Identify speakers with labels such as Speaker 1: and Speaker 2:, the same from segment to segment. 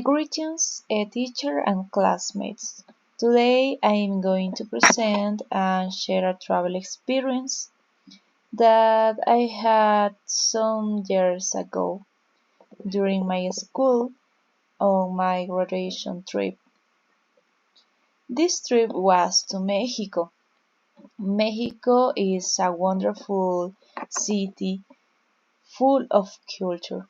Speaker 1: Greetings, teacher and classmates. Today I am going to present and share a travel experience that I had some years ago during my school on my graduation trip. This trip was to Mexico. Mexico is a wonderful city full of culture.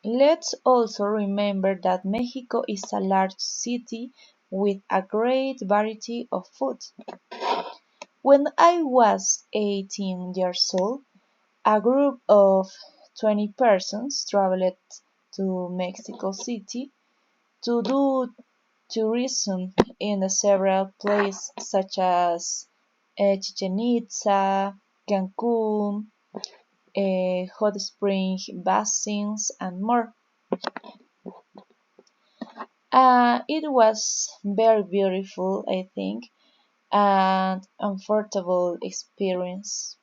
Speaker 1: Let's also remember that Mexico is a large city with a great variety of food. When I was 18 years old, a group of 20 persons traveled to Mexico City to do tourism in several places such as Chichen Itza, Cancun, hot spring basins, and more. It was very beautiful, I think, and comfortable experience.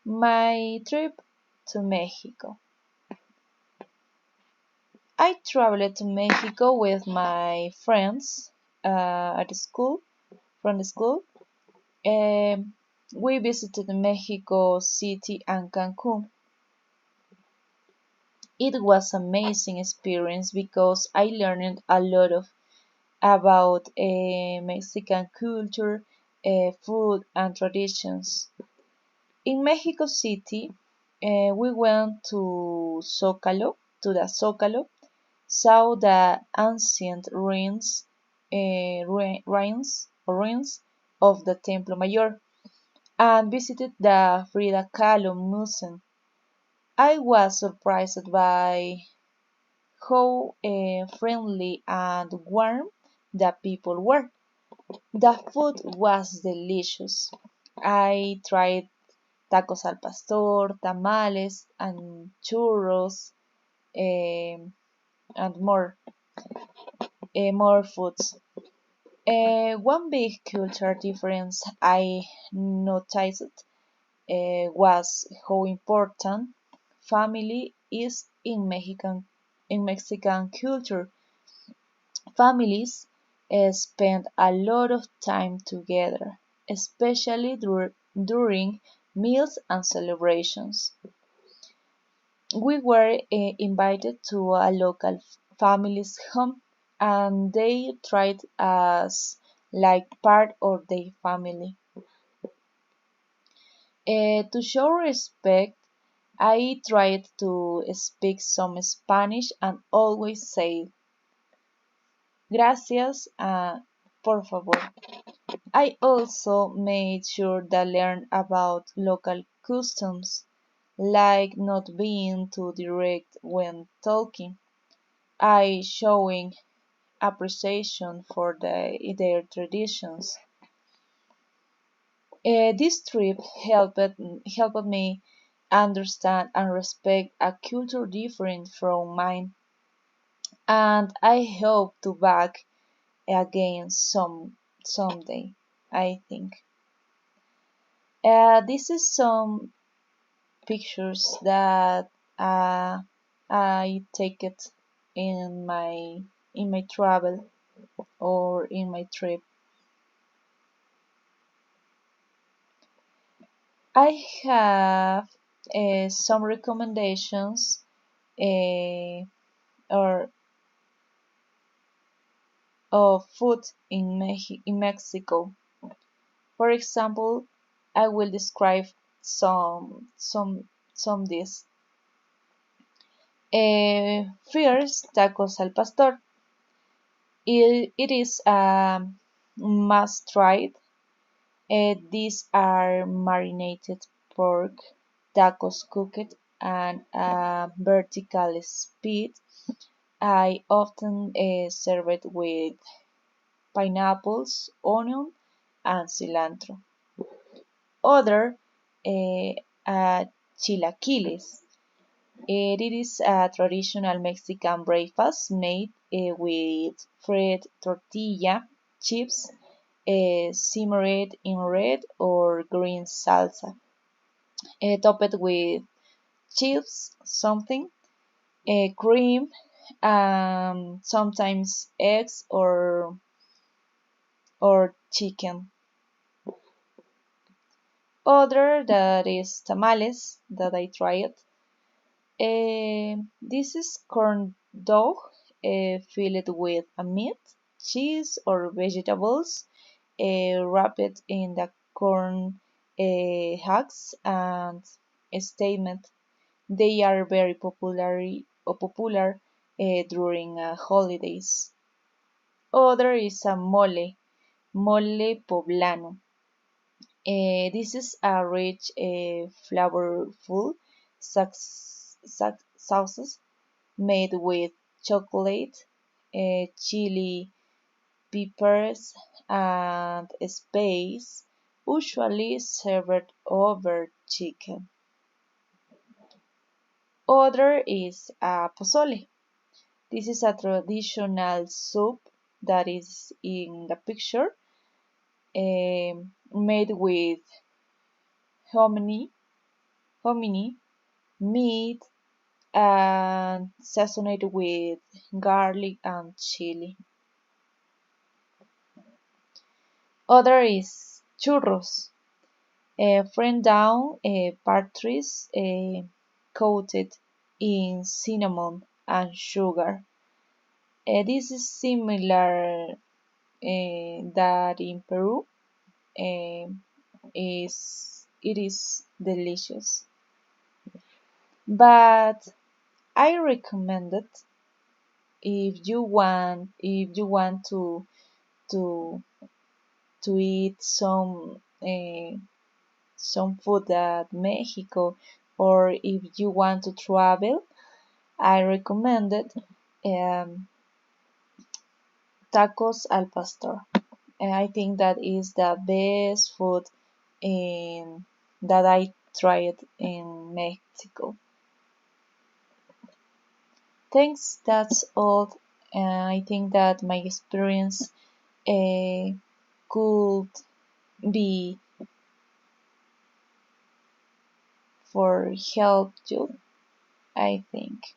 Speaker 1: My trip to Mexico. I traveled to Mexico with my friends at school, from the school. Um, we visited Mexico City and Cancun. It was an amazing experience because I learned a lot of about Mexican culture, food, and traditions. In Mexico City, we went to the Zócalo, saw the ancient ruins of the Templo Mayor, and visited the Frida Kahlo Museum. I was surprised by how friendly and warm the people were. The food was delicious. I tried tacos al pastor, tamales, and churros, and more foods. One big culture difference I noticed was how important family is in Mexican culture. Families spend a lot of time together, especially during meals and celebrations. We were invited to a local family's home, and they treated us like part of their family. To show respect, I tried to speak some Spanish and always say gracias, por favor. I also made sure to learn about local customs, like not being too direct when talking. I showing appreciation for their traditions. This trip helped me understand and respect a culture different from mine, and I hope to back again someday. I think. This is some pictures that I take it in my travel or in my trip. I have some recommendations uh, or of food in Mexico. For example, I will describe some dishes. First, tacos al pastor. It is a must try. These are marinated pork tacos cooked and a vertical spit. I often serve it with pineapples, onion, and cilantro. Other chilaquiles. It is a traditional Mexican breakfast made with fried tortilla chips simmered in red or green salsa, topped with chips, something, cream, sometimes eggs or chicken. Other that is tamales that I tried. This is corn dog filled with a meat, cheese, or vegetables wrapped in the corn husks and statement. They are very popular during holidays. Other is a mole poblano. This is a rich, flavorful sauces made with chocolate, chili, peppers, and spice, usually served over chicken. Other is a pozole. This is a traditional soup that is in the picture, made with hominy, hominy, meat, and seasoned with garlic and chili. Other is churros, fried down partridge coated in cinnamon and sugar. This is similar that in Peru. It is delicious, but I recommend it if you want to to eat some food at Mexico, or if you want to travel. I recommend it tacos al pastor. And I think that is the best food in that I tried in Mexico. Thanks, that's all. I think that my experience uh, could be for help you, I think.